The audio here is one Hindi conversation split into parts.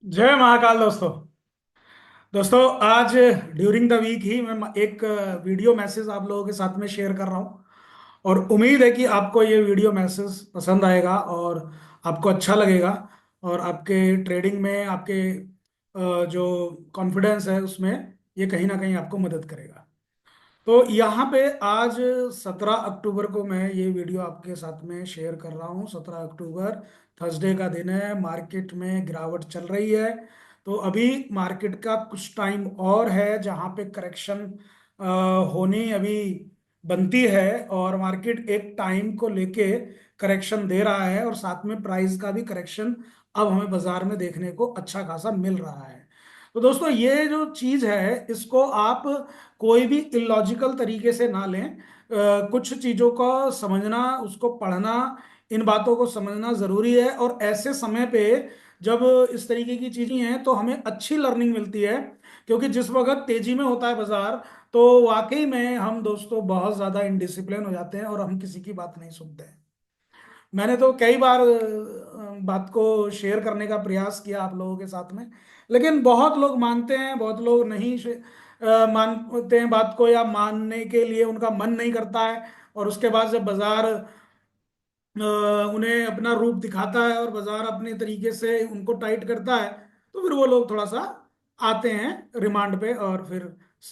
जय महाकाल दोस्तों। दोस्तों आज ड्यूरिंग द वीक ही मैं एक वीडियो मैसेज आप लोगों के साथ में शेयर कर रहा हूं और उम्मीद है कि आपको ये वीडियो मैसेज पसंद आएगा और आपको अच्छा लगेगा और आपके ट्रेडिंग में आपके जो कॉन्फिडेंस है उसमें ये कहीं ना कहीं आपको मदद करेगा। तो यहाँ पे आज 17 अक्टूबर को मैं ये वीडियो आपके साथ में शेयर कर रहा हूँ। 17 अक्टूबर थर्सडे का दिन है, मार्केट में गिरावट चल रही है। तो अभी मार्केट का कुछ टाइम और है जहाँ पे करेक्शन होनी अभी बनती है और मार्केट एक टाइम को लेके करेक्शन दे रहा है और साथ में प्राइस का भी करेक्शन अब हमें बाजार में देखने को अच्छा खासा मिल रहा है। तो दोस्तों ये जो चीज है इसको आप कोई भी इलॉजिकल तरीके से ना लें। कुछ चीजों को समझना, उसको पढ़ना, इन बातों को समझना जरूरी है और ऐसे समय पे जब इस तरीके की चीजें हैं तो हमें अच्छी लर्निंग मिलती है। क्योंकि जिस वक्त तेजी में होता है बाजार तो वाकई में हम दोस्तों बहुत ज्यादा इनडिसिप्लिन हो जाते हैं और हम किसी की बात नहीं सुनते हैं। मैंने तो कई बार बात को शेयर करने का प्रयास किया आप लोगों के साथ में, लेकिन बहुत लोग मानते हैं, बहुत लोग नहीं मानते हैं बात को या मानने के लिए उनका मन नहीं करता है। और उसके बाद जब बाजार अ, उन्हें अपना रूप दिखाता है और बाजार अपने तरीके से उनको टाइट करता है तो फिर वो लोग थोड़ा सा आते हैं रिमांड पे और फिर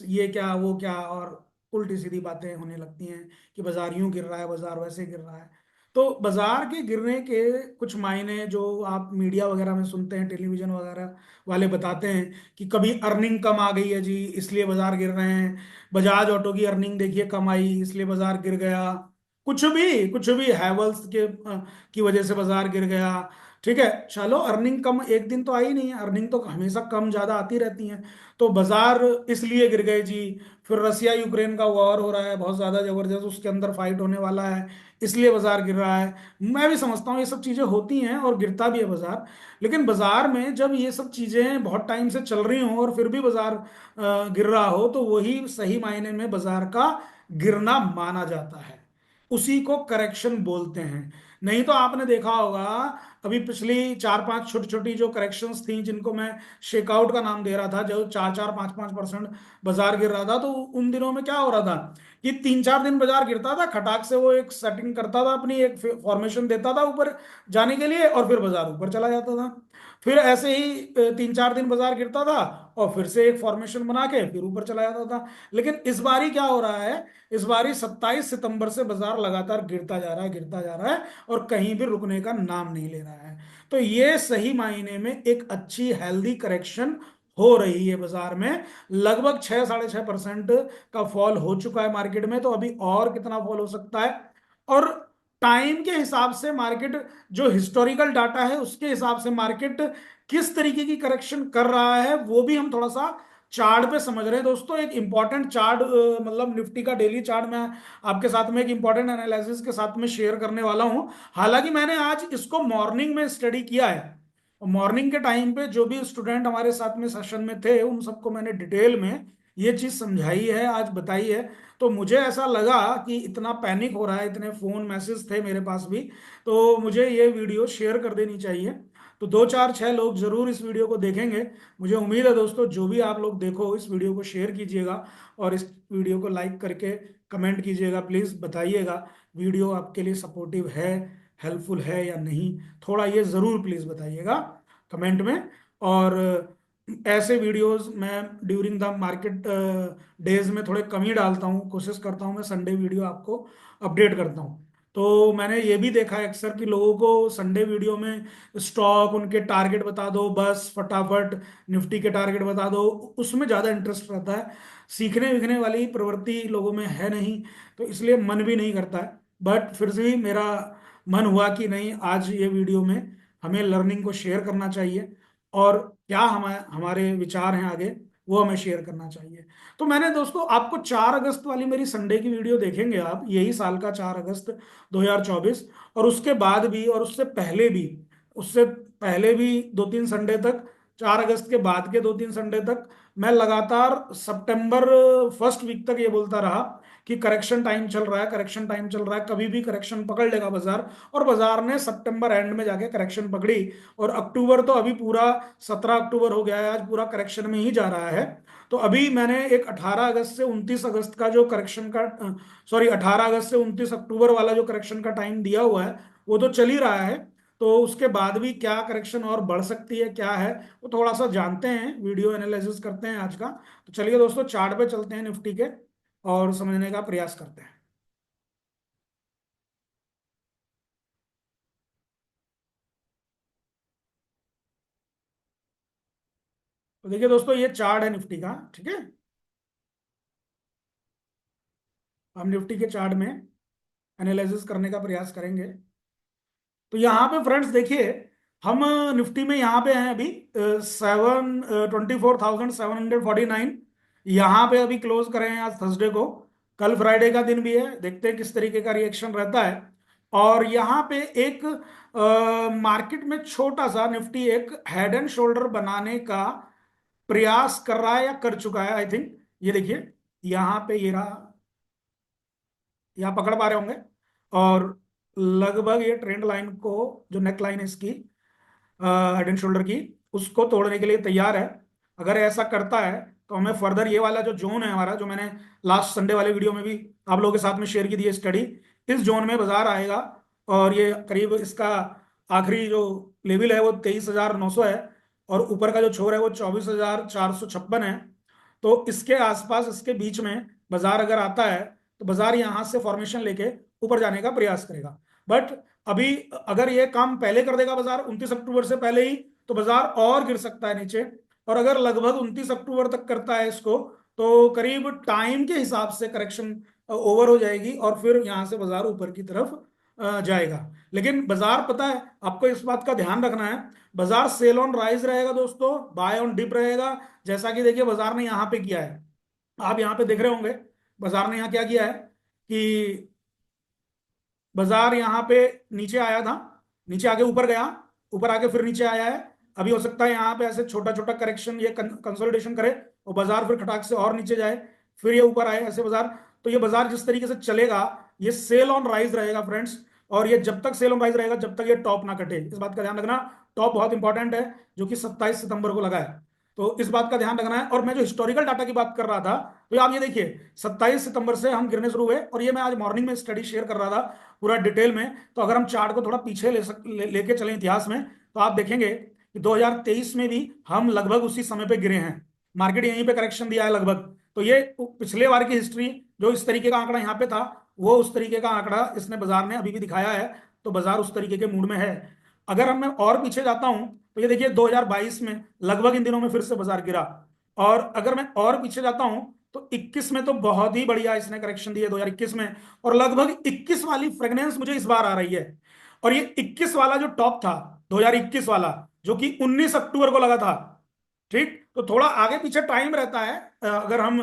ये क्या वो क्या और उल्टी सीधी बातें होने लगती हैं कि बाजार यूं गिर रहा है, बाजार वैसे गिर रहा है। तो बाजार के गिरने के कुछ मायने जो आप मीडिया वगैरह में सुनते हैं, टेलीविजन वगैरह वाले बताते हैं कि कभी अर्निंग कम आ गई है जी इसलिए बाजार गिर रहे हैं, बजाज ऑटो की अर्निंग देखिए कम आई इसलिए बाजार गिर गया, कुछ भी हैवल्स की वजह से बाजार गिर गया। ठीक है, चलो अर्निंग कम एक दिन तो आई नहीं है, अर्निंग तो हमेशा कम ज्यादा आती रहती है। तो बाजार इसलिए गिर गए जी। फिर रसिया यूक्रेन का वॉर हो रहा है बहुत ज्यादा जबरदस्त, उसके अंदर फाइट होने वाला है इसलिए बाजार गिर रहा है। मैं भी समझता हूँ ये सब चीजें होती हैं और गिरता भी है बाजार। लेकिन बाजार में जब ये सब चीजें बहुत टाइम से चल रही हों और फिर भी बाजार गिर रहा हो तो वही सही मायने में बाजार का गिरना माना जाता है, उसी को करेक्शन बोलते हैं। नहीं तो आपने देखा होगा अभी पिछली 4-5 छोटी छोटी जो करेक्शंस थी जिनको मैं शेकआउट का नाम दे रहा था, जो 4-4 5-5% बाजार गिर रहा था, तो उन दिनों में क्या हो रहा था कि 3-4 दिन बाजार गिरता था, खटाक से वो एक सेटिंग करता था, अपनी एक फॉर्मेशन देता था ऊपर जाने के लिए और फिर बाजार ऊपर चला जाता था। फिर ऐसे ही 3-4 दिन बाजार गिरता था और फिर से एक फॉर्मेशन बना के फिर ऊपर चला जाता था। लेकिन इस बारी क्या हो रहा है, इस बारी 27 सितंबर से बाजार लगातार गिरता जा रहा है, गिरता जा रहा है और कहीं भी रुकने का नाम नहीं ले रहा है। तो ये सही मायने में एक अच्छी हेल्दी करेक्शन हो रही है बाजार में। लगभग 6-6.5% का फॉल हो चुका है मार्केट में, तो अभी और कितना फॉल हो सकता है। और टाइम के हिसाब से मार्केट, जो हिस्टोरिकल डाटा है उसके हिसाब से मार्केट किस तरीके की करेक्शन कर रहा है वो भी हम थोड़ा सा चार्ट पे समझ रहे हैं दोस्तों। एक इंपॉर्टेंट चार्ट, मतलब निफ्टी का डेली चार्ट मैं आपके साथ में एक इंपॉर्टेंट एनालिसिस के साथ में शेयर करने वाला हूं। हालांकि मैंने आज इसको मॉर्निंग में स्टडी किया है और मॉर्निंग के टाइम पे जो भी स्टूडेंट हमारे साथ में सेशन में थे उन सबको मैंने डिटेल में ये चीज समझाई है, आज बताई है। तो मुझे ऐसा लगा कि इतना पैनिक हो रहा है, इतने फोन मैसेज थे मेरे पास भी, तो मुझे ये वीडियो शेयर कर देनी चाहिए। तो 2-4-6 लोग जरूर इस वीडियो को देखेंगे। मुझे उम्मीद है दोस्तों जो भी आप लोग देखो इस वीडियो को शेयर कीजिएगा और इस वीडियो को लाइक करके कमेंट कीजिएगा, प्लीज़ बताइएगा वीडियो आपके लिए सपोर्टिव है, हेल्पफुल है या नहीं। थोड़ा ये ज़रूर प्लीज़ बताइएगा कमेंट में। और ऐसे वीडियोस मैं ड्यूरिंग द मार्केट डेज में थोड़े कम ही डालता हूँ, कोशिश करता हूँ मैं संडे वीडियो आपको अपडेट करता हूँ। तो मैंने ये भी देखा है अक्सर कि लोगों को संडे वीडियो में स्टॉक उनके टारगेट बता दो बस फटाफट, निफ्टी के टारगेट बता दो, उसमें ज़्यादा इंटरेस्ट रहता है। सीखने विखने वाली प्रवृत्ति लोगों में है नहीं, तो इसलिए मन भी नहीं करता है। बट फिर से भी मेरा मन हुआ कि नहीं, आज ये वीडियो में हमें लर्निंग को शेयर करना चाहिए और क्या हमारे विचार हैं आगे वो हमें शेयर करना चाहिए। तो मैंने दोस्तों आपको 4 अगस्त वाली मेरी संडे की वीडियो देखेंगे आप, यही साल का 4 अगस्त 2024, और उसके बाद भी और उससे पहले भी 2-3 संडे तक, 4 अगस्त के बाद के 2-3 संडे तक मैं लगातार सितंबर फर्स्ट वीक तक ये बोलता रहा कि करेक्शन टाइम चल रहा है, करेक्शन टाइम चल रहा है, कभी भी करेक्शन पकड़ लेगा बाजार। और बाजार ने सितंबर एंड में जाके करेक्शन पकड़ी। और अक्टूबर तो अभी पूरा 17 अक्टूबर हो गया है, आज पूरा करेक्शन में ही जा रहा है। तो अभी मैंने एक 18 अगस्त से 29 अगस्त का जो करेक्शन का, सॉरी 18 अगस्त से 29 अक्टूबर वाला जो करेक्शन का टाइम दिया हुआ है, वो तो चल ही रहा है। तो उसके बाद भी क्या करेक्शन और बढ़ सकती है क्या है, वो थोड़ा सा जानते हैं, वीडियो एनालिसिस करते हैं आज का। तो चलिए दोस्तों, चार्ट पे चलते हैं निफ्टी के और समझने का प्रयास करते हैं। तो देखिए दोस्तों, ये चार्ट है निफ्टी का, ठीक है। हम निफ्टी के चार्ट में एनालिसिस करने का प्रयास करेंगे। तो यहाँ पे फ्रेंड्स देखिए, हम निफ्टी में यहाँ पे हैं अभी 24,749। यहाँ पे अभी क्लोज करें हैं आज थर्सडे को। कल फ्राइडे का दिन भी है, देखते हैं किस तरीके का रिएक्शन रहता है। और यहाँ पे एक मार्केट में छोटा सा निफ्टी एक हेड एंड शोल्डर बनाने का प्रयास कर रहा है या कर चुका है, आई थिंक। ये देखिए, यहाँ पे ये रहा, यहाँ पकड़ पा रहे होंगे। और लगभग ये ट्रेंड लाइन को, जो नेक लाइन है इसकी, हेड एंड शोल्डर की, उसको तोड़ने के लिए तैयार है। अगर ऐसा करता है तो हमें फर्दर ये वाला जो जोन है हमारा, जो मैंने लास्ट संडे वाले वीडियो में भी आप लोगों के साथ में शेयर की थी स्टडी, इस जोन में बाजार आएगा। और ये करीब इसका आखिरी जो लेवल है वो 23,900 है। और ऊपर का जो छोर है वो 24,456 है। तो इसके आसपास, इसके बीच में बाजार अगर आता है तो बाजार यहां से फॉर्मेशन लेके ऊपर जाने का प्रयास करेगा। बट अभी अगर ये काम पहले कर देगा बाजार 29 अक्टूबर से पहले ही, तो बाजार और गिर सकता है नीचे। और अगर लगभग 29 अक्टूबर तक करता है इसको, तो करीब टाइम के हिसाब से करेक्शन ओवर हो जाएगी और फिर यहां से बाजार ऊपर की तरफ जाएगा। लेकिन बाजार, पता है आपको, इस बात का ध्यान रखना है, बाजार सेल ऑन राइज रहेगा दोस्तों, बाय ऑन डिप रहेगा। जैसा कि देखिए बाजार ने यहाँ पे किया है, आप यहाँ पे देख रहे होंगे बाजार ने यहाँ क्या किया है कि बाजार यहाँ पे नीचे आया था, नीचे आके ऊपर गया, ऊपर आके फिर नीचे आया है। अभी हो सकता है यहाँ पे ऐसे छोटा छोटा करेक्शन, ये कंसोलिडेशन करे और बाजार फिर खटाक से और नीचे जाए, फिर ये ऊपर आए, ऐसे बाजार। तो ये बाजार जिस तरीके से चलेगा, ये सेल ऑन राइज रहेगा फ्रेंड्स। और ये जब तक सेल ऑन राइज रहेगा, जब तक ये टॉप ना कटे, इस बात का ध्यान रखना। टॉप बहुत इंपॉर्टेंट है, जो कि 27 सितंबर को लगा है। तो इस बात का ध्यान रखना है। और मैं जो हिस्टोरिकल डाटा की बात कर रहा था, तो आप ये देखिए, 27 सितंबर से हम गिरने शुरू हुए, और ये मैं आज मॉर्निंग में स्टडी शेयर कर रहा था पूरा डिटेल में। तो अगर हम चार्ट को थोड़ा पीछे लेके चलें इतिहास में, तो आप देखेंगे कि 2023 में भी हम लगभग उसी समय पे गिरे हैं। मार्केट यहीं पे करेक्शन दिया है लगभग। तो ये पिछले बार की हिस्ट्री, जो इस तरीके का आंकड़ा यहाँ पे था, वो उस तरीके का आंकड़ा इसने बाजार ने अभी भी दिखाया है। तो बाजार उस तरीके के मूड में है। अगर हम मैं और पीछे जाता हूं, तो ये देखिए 2022 में लगभग इन दिनों में फिर से बाजार गिरा। और अगर मैं और पीछे जाता हूं, तो 21 में तो बहुत ही बढ़िया इसने करेक्शन दिया 2021 में। और लगभग 21 वाली फ्रेगनेंस मुझे इस बार आ रही है। और ये 21 वाला जो टॉप था, 2021 वाला, जो कि 19 अक्टूबर को लगा था, ठीक। तो थोड़ा आगे पीछे टाइम रहता है। अगर हम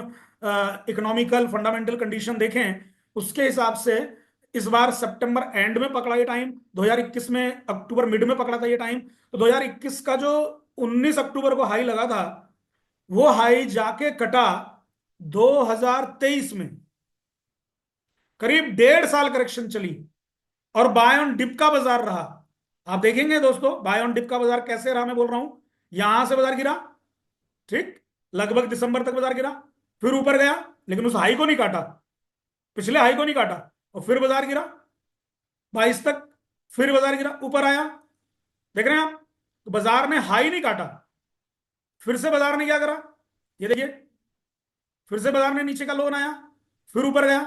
इकोनॉमिकल फंडामेंटल कंडीशन देखें, उसके हिसाब से इस बार सितंबर एंड में पकड़ा ये टाइम, 2021 में अक्टूबर मिड में पकड़ा था ये टाइम। तो 2021 का जो 19 अक्टूबर को हाई लगा था, वो हाई जाके कटा 2023 में। करीब 1.5 साल करेक्शन चली, और बाय ऑन डिप का बाजार रहा। आप देखेंगे दोस्तों, बाय ऑन डिप का बाजार कैसे रहा, मैं बोल रहा हूं। यहां से बाजार गिरा, ठीक, लगभग दिसंबर तक बाजार गिरा, फिर ऊपर गया, लेकिन उस हाई को नहीं काटा, पिछले हाई को नहीं काटा। और फिर बाजार गिरा 22 तक, फिर बाजार गिरा, ऊपर आया। देख रहे हैं आप, तो बाजार ने हाई नहीं काटा। फिर से बाजार ने क्या करा, ये देखिए, फिर से बाजार ने नीचे का लो बनाया, फिर ऊपर गया,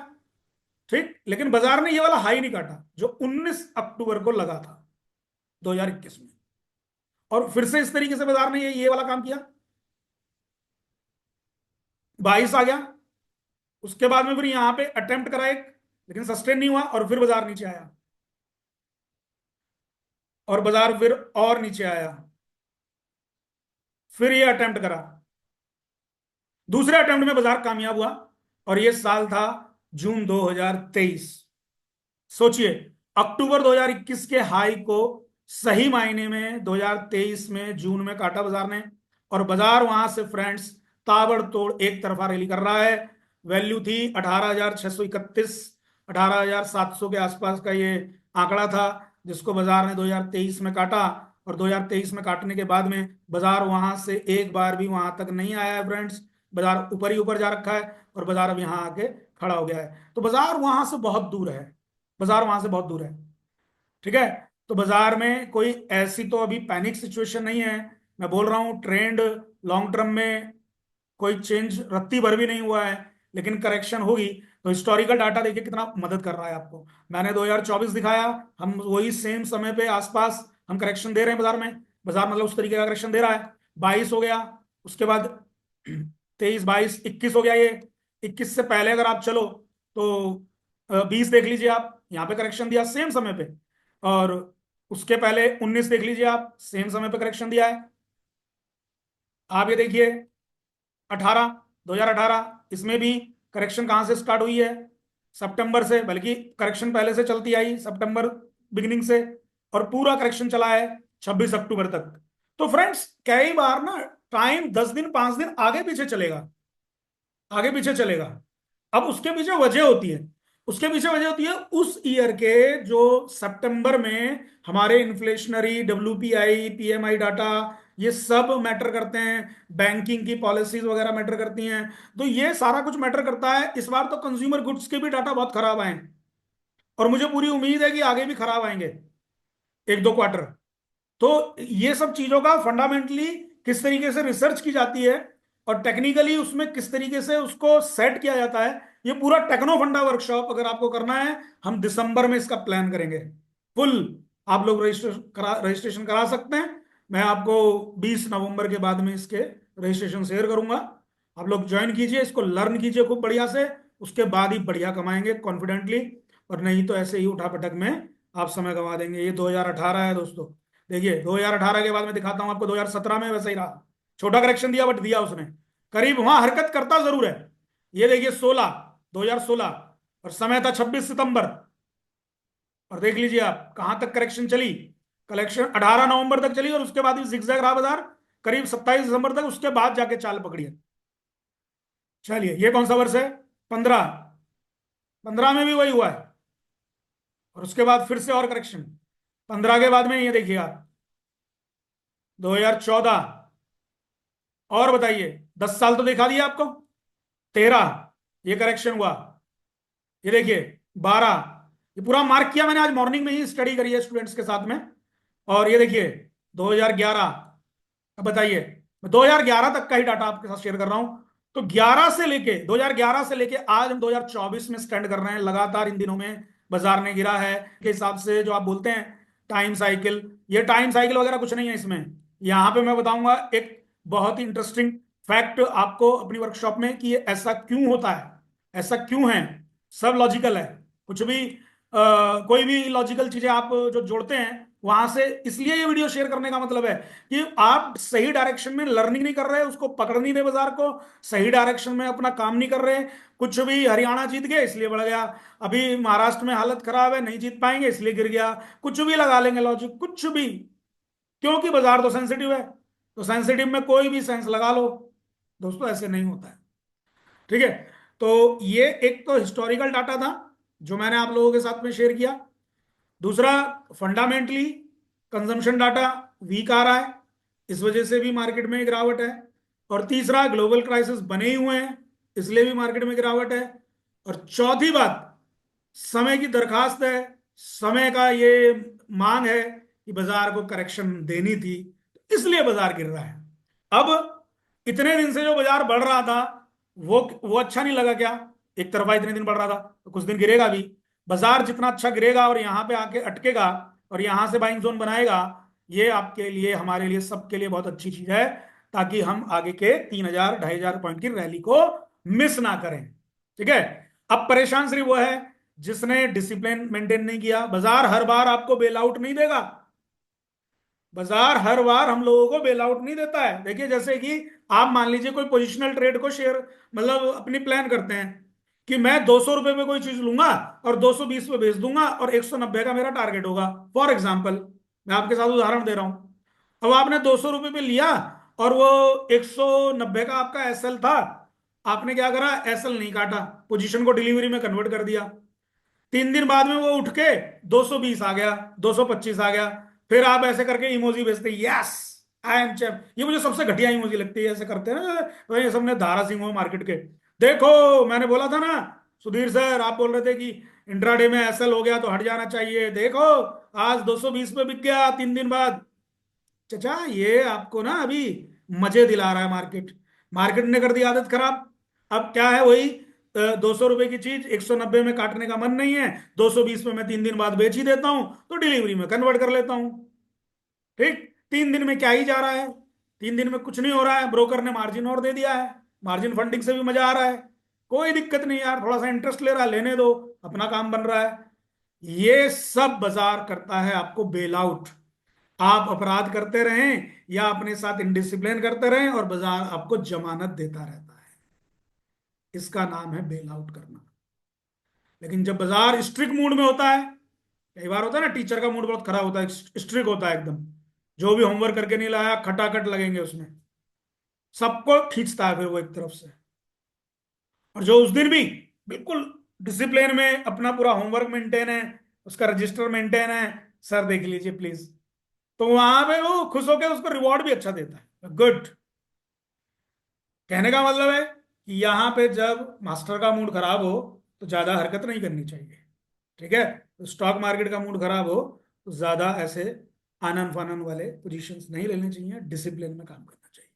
ठीक। लेकिन बाजार ने ये वाला हाई नहीं काटा जो 19 अक्टूबर को लगा था 2021 में। और फिर से इस तरीके से बाजार ने ये वाला काम किया, 22 आ गया। उसके बाद में फिर यहां पे अटेम्प्ट करा एक, लेकिन सस्टेन नहीं हुआ, और फिर बाजार नीचे आया, और बाजार फिर और नीचे आया, फिर ये अटेम्प्ट करा। दूसरे अटेम्प्ट में बाजार कामयाब हुआ, और ये साल था जून 2023। सोचिए, अक्टूबर 2021 के हाई को सही मायने में 2023 में जून में काटा बाजार ने। और बाजार वहां से फ्रेंड्स ताबड़तोड़ एक तरफा रैली कर रहा है। वैल्यू थी 18,631, 18,700 के आसपास का ये आंकड़ा था, जिसको बाजार ने 2023 में काटा। और 2023 में काटने के बाद में बाजार वहां से एक बार भी वहां तक नहीं आया है फ्रेंड्स। बाजार ऊपर ही ऊपर जा रखा है, और बाजार अब यहाँ आके खड़ा हो गया है। तो बाजार वहां से बहुत दूर है, बाजार वहां से बहुत दूर है। ठीक है। तो बाजार में कोई ऐसी तो अभी पैनिक सिचुएशन नहीं है। मैं बोल रहा हूँ ट्रेंड लॉन्ग टर्म में कोई चेंज रत्ती भर भी नहीं हुआ है, लेकिन करेक्शन होगी। तो हिस्टोरिकल डाटा देखिए कितना मदद कर रहा है आपको। मैंने 2024 दिखाया, हम वही सेम समय पे आसपास हम करेक्शन दे रहे हैं बाजार में। बाजार मतलब उस तरीके का करेक्शन दे रहा है। 22 हो गया, उसके बाद 23, 22, 21 हो गया ये। 21 से पहले अगर आप चलो तो 20 देख लीजिए आप, यहाँ पे करेक्शन दिया सेम समय पे। और उसके पहले 19 देख लीजिए आप, सेम समय पे करेक्शन दिया है। आप ये देखिए 18, 2018, इसमें भी करेक्शन कहां से स्टार्ट हुई है? सितंबर से, बल्कि करेक्शन पहले से चलती आई, सितंबर बिगिनिंग से, और पूरा करेक्शन चला है 26 अक्टूबर तक। तो फ्रेंड्स कई बार ना टाइम 10 दिन 5 दिन आगे पीछे चलेगा, आगे पीछे चलेगा। अब उसके पीछे वजह होती है, उसके पीछे वजह होती है उस ईयर के जो सितंबर में हमारे इन्फ्लेशनरी डब्ल्यूपीआई पीएमआई डाटा, ये सब मैटर करते हैं। बैंकिंग की पॉलिसीज वगैरह मैटर करती हैं। तो ये सारा कुछ मैटर करता है। इस बार तो कंज्यूमर गुड्स के भी डाटा बहुत खराब आए हैं, और मुझे पूरी उम्मीद है कि आगे भी खराब आएंगे एक दो क्वार्टर। तो ये सब चीजों का फंडामेंटली किस तरीके से रिसर्च की जाती है, और टेक्निकली उसमें किस तरीके से उसको सेट किया जाता है, ये पूरा टेक्नो फंडा वर्कशॉप अगर आपको करना है, हम दिसंबर में इसका प्लान करेंगे फुल। आप लोग रजिस्ट्रेशन करा सकते हैं। मैं आपको 20 नवंबर के बाद में इसके रजिस्ट्रेशन शेयर करूंगा। आप लोग ज्वाइन कीजिए, इसको लर्न कीजिए खूब बढ़िया से। उसके बाद ही बढ़िया कमाएंगे कॉन्फिडेंटली, और नहीं तो ऐसे ही उठापटक में आप समय गंवा देंगे। ये 2018 है दोस्तों। देखिए 2018 के बाद मैं दिखाता हूं आपको, 2017 में वैसा ही रहा। छोटा करेक्शन दिया बट दिया उसने, करीब वहां हरकत करता जरूर है। ये देखिए 16, 2016, और समय था 26 सितंबर। और देख लीजिए आप कहां तक करेक्शन चली। कलेक्शन 18 नवंबर तक चली, और उसके बाद भी जिगजैग रहा बाजार करीब 27 दिसंबर तक। उसके बाद जाके चाल पकड़ी है। चलिए ये कौन सा वर्ष है? 15, 15 में भी वही हुआ है, और उसके बाद फिर से और करेक्शन 15 के बाद में। ये देखिए आप 2014, और बताइए 10 साल तो दिखा दिया आपको। 13 ये करेक्शन हुआ। ये देखिए 12, ये पूरा मार्क किया मैंने, आज मॉर्निंग में ही स्टडी करी है स्टूडेंट्स के साथ में। और ये देखिए 2011। अब बताइए, मैं 2011 तक का ही डाटा आपके साथ शेयर कर रहा हूं। तो 11 से लेके 2011 से लेके आज हम 2024 में स्टैंड कर रहे हैं। लगातार इन दिनों में बाजार ने गिरा है के हिसाब से, जो आप बोलते हैं टाइम साइकिल, ये टाइम साइकिल वगैरह कुछ नहीं है इसमें। यहां पे मैं बताऊंगा एक बहुत ही इंटरेस्टिंग फैक्ट आपको अपनी वर्कशॉप में, कि ये ऐसा क्यों होता है, ऐसा क्यों है। सब लॉजिकल है, कुछ भी कोई भी लॉजिकल चीजें आप जो जोड़ते हैं वहां से। इसलिए ये वीडियो शेयर करने का मतलब है कि आप सही डायरेक्शन में लर्निंग नहीं कर रहे, उसको पकड़ नहीं रहे बाजार को, सही डायरेक्शन में अपना काम नहीं कर रहे। कुछ भी हरियाणा जीत गए इसलिए बढ़ गया, अभी महाराष्ट्र में हालत खराब है नहीं जीत पाएंगे इसलिए गिर गया। कुछ भी लगा लेंगे लॉजिक, कुछ भी, क्योंकि बाजार तो सेंसिटिव है। तो सेंसिटिव में कोई भी सेंस लगा लो दोस्तों, ऐसे नहीं होता है। ठीक है। तो ये एक तो हिस्टोरिकल डाटा था जो मैंने आप लोगों के साथ में शेयर किया। दूसरा, फंडामेंटली कंजम्पशन डाटा वीक आ रहा है, इस वजह से भी मार्केट में गिरावट है। और तीसरा, ग्लोबल क्राइसिस बने ही हुए हैं, इसलिए भी मार्केट में गिरावट है। और चौथी बात, समय की दरखास्त है, समय का ये मांग है कि बाजार को करेक्शन देनी थी, इसलिए बाजार गिर रहा है। अब इतने दिन से जो बाजार बढ़ रहा था, वो अच्छा नहीं लगा क्या? एक तरफा इतने दिन बढ़ रहा था, तो कुछ दिन गिरेगा भी। बाजार जितना अच्छा गिरेगा और यहां पे आके अटकेगा और यहां से बाइंग जोन बनाएगा, ये आपके लिए, हमारे लिए, सबके लिए बहुत अच्छी चीज है, ताकि हम आगे के 3,000 2,500 पॉइंट की रैली को मिस ना करें। ठीक है। अब परेशान सिर्फ वो है जिसने डिसिप्लिन मेंटेन नहीं किया। बाजार हर बार आपको बेल आउट नहीं देगा, बाजार हर बार हम लोगों को बेल आउट नहीं देता है। देखिए जैसे कि आप मान लीजिए कोई पोजिशनल ट्रेड को शेयर, मतलब अपनी प्लान करते हैं कि मैं 200 रुपए में कोई चीज लूंगा और 220 पे बेच दूंगा और 190 का मेरा टारगेट होगा, फॉर एग्जाम्पल मैं आपके साथ उदाहरण दे रहा हूं। अब आपने 200 रुपए पे लिया और वो 190 का आपका एसएल था, आपने क्या करा, एसएल नहीं काटा, पोजीशन को डिलीवरी में कन्वर्ट कर दिया। 3 दिन बाद में वो उठ के 220 आ गया, 225 आ गया। फिर आप ऐसे करके इमोजी भेजते, यस आई एम चैप। ये मुझे सबसे घटिया इमोजी लगती है, ऐसे करते हैं ना, तो ये सबने धारा सिंह हो मार्केट के। देखो मैंने बोला था ना, सुधीर सर आप बोल रहे थे कि इंट्राडे में एसएल हो गया तो हट जाना चाहिए, देखो आज 220 पे बिक गया 3 दिन बाद। चचा ये आपको ना अभी मजे दिला रहा है मार्केट, मार्केट ने कर दी आदत खराब। अब क्या है वही, 200 रुपए की चीज 190 में काटने का मन नहीं है, 220 में मैं 3 दिन बाद बेच ही देता हूं, तो डिलीवरी में कन्वर्ट कर लेता हूं। ठीक, 3 दिन में क्या ही जा रहा है, 3 दिन में कुछ नहीं हो रहा है, ब्रोकर ने मार्जिन और दे दिया है, मार्जिन फंडिंग से भी मजा आ रहा है, कोई दिक्कत नहीं यार, थोड़ा सा इंटरेस्ट ले रहा है लेने दो, अपना काम बन रहा है। ये सब बाजार करता है आपको बेल आउट। आप अपराध करते रहें या अपने साथ इंडिसिप्लिन करते रहें और बाजार आपको जमानत देता रहता है, इसका नाम है बेल आउट करना। लेकिन जब बाजार स्ट्रिक्ट मूड में होता है, कई बार होता है ना टीचर का मूड बहुत खराब होता है, स्ट्रिक्ट होता है एकदम, जो भी होमवर्क करके नहीं लाया खटाखट लगेंगे उसमें, सबको खींचता है फिर वो एक तरफ से। और जो उस दिन भी बिल्कुल डिसिप्लिन में अपना पूरा होमवर्क मेंटेन है, उसका रजिस्टर मेंटेन है, सर देख लीजिए प्लीज, तो वहां पे वो खुश होकर उसको रिवॉर्ड भी अच्छा देता है, गुड। कहने का मतलब है कि यहाँ पे जब मास्टर का मूड खराब हो तो ज्यादा हरकत नहीं करनी चाहिए, ठीक है। तो स्टॉक मार्केट का मूड खराब हो तो ज्यादा ऐसे आनन फानन वाले पोजीशंस नहीं लेने चाहिए, डिसिप्लिन में काम करना चाहिए।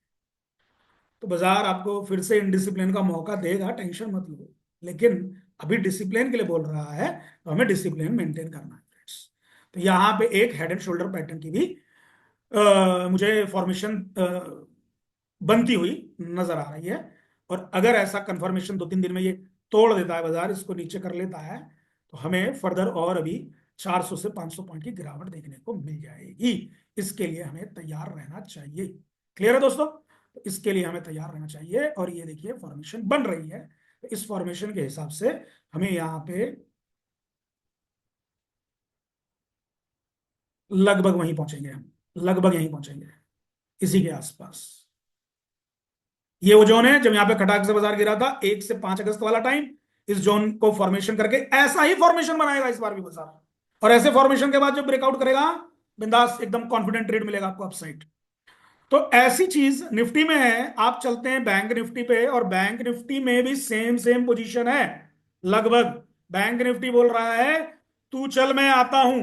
तो बाजार आपको फिर से इनडिसिप्लिन का मौका देगा, टेंशन मत लो, लेकिन अभी डिसिप्लिन के लिए बोल रहा है, तो हमें डिसिप्लिन मेंटेन करना है फ्रेंड्स। तो यहाँ पे एक हेड एंड शोल्डर पैटर्न की भी मुझे फॉर्मेशन बनती हुई नजर आ रही है। और अगर ऐसा कंफर्मेशन 2-3 दिन में ये तोड़ देता है बाजार, इसको नीचे कर लेता है, तो हमें फर्दर और अभी 400 से 500 पॉइंट की गिरावट देखने को मिल जाएगी। इसके लिए हमें तैयार रहना चाहिए। क्लियर है दोस्तों, तो इसके लिए हमें तैयार रहना चाहिए। और ये देखिए फॉर्मेशन बन रही है, तो इस फॉर्मेशन के हिसाब से हमें यहाँ पे लगभग वहीं पहुंचेंगे हम, लगभग यहीं पहुंचेंगे, इसी के आसपास। ये वो जोन है जब यहाँ पे खटाक से बाजार गिरा था 1 से 5 अगस्त वाला टाइम, इस जोन को फॉर्मेशन करके ऐसा ही फॉर्मेशन बनाएगा इस बार भी बाजार। और ऐसे फॉर्मेशन के बाद जब ब्रेकआउट करेगा, बिंदास एकदम कॉन्फिडेंट ट्रेड मिलेगा आपको अपसाइड। तो ऐसी चीज निफ्टी में है। आप चलते हैं बैंक निफ्टी पे, और बैंक निफ्टी में भी सेम सेम पोजीशन है लगभग। बैंक निफ्टी बोल रहा है तू चल मैं आता हूं,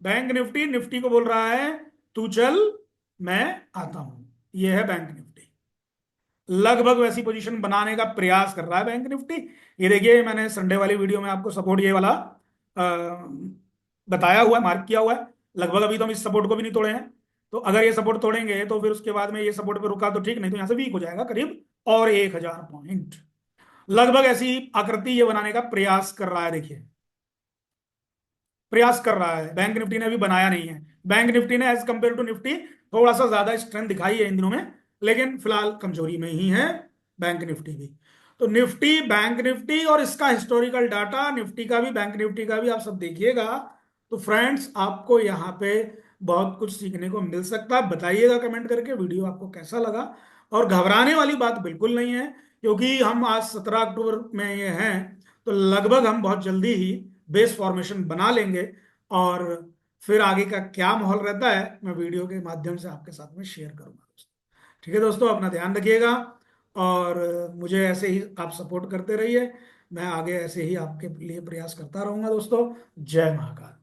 बैंक निफ्टी निफ्टी को बोल रहा है तू चल मैं आता हूं। यह है बैंक निफ्टी, लगभग वैसी पोजीशन बनाने का प्रयास कर रहा है बैंक निफ्टी। ये देखिए मैंने संडे वाली वीडियो में आपको सपोर्ट ये वाला बताया हुआ है, मार्क किया हुआ है। लगभग अभी तो हम इस सपोर्ट को भी नहीं तोड़े हैं, तो अगर ये सपोर्ट तोड़ेंगे तो फिर उसके बाद में ये सपोर्ट पे रुका तो ठीक, नहीं तो यहां से वीक हो जाएगा करीब और 1000 पॉइंट। लगभग ऐसी आकृति ये बनाने का प्रयास कर रहा है, देखिए प्रयास कर रहा है। बैंक निफ्टी ने अभी बनाया नहीं है, बैंक निफ्टी ने एज कंपेयर टू निफ्टी थोड़ा सा ज्यादा स्ट्रेंथ दिखाई है इन दिनों में, लेकिन फिलहाल कमजोरी में ही है बैंक निफ्टी भी। तो निफ्टी, बैंक निफ्टी और इसका हिस्टोरिकल डाटा, निफ्टी का भी बैंक निफ्टी का भी आप सब देखिएगा। तो फ्रेंड्स आपको यहाँ पे बहुत कुछ सीखने को मिल सकता है। बताइएगा कमेंट करके वीडियो आपको कैसा लगा। और घबराने वाली बात बिल्कुल नहीं है, क्योंकि हम आज 17 अक्टूबर में ये हैं, तो लगभग हम बहुत जल्दी ही बेस फॉर्मेशन बना लेंगे। और फिर आगे का क्या माहौल रहता है मैं वीडियो के माध्यम से आपके साथ में शेयर करूंगा दोस्तों। ठीक है दोस्तों, अपना ध्यान रखिएगा और मुझे ऐसे ही आप सपोर्ट करते रहिए। मैं आगे ऐसे ही आपके लिए प्रयास करता रहूंगा दोस्तों। जय महाकाल।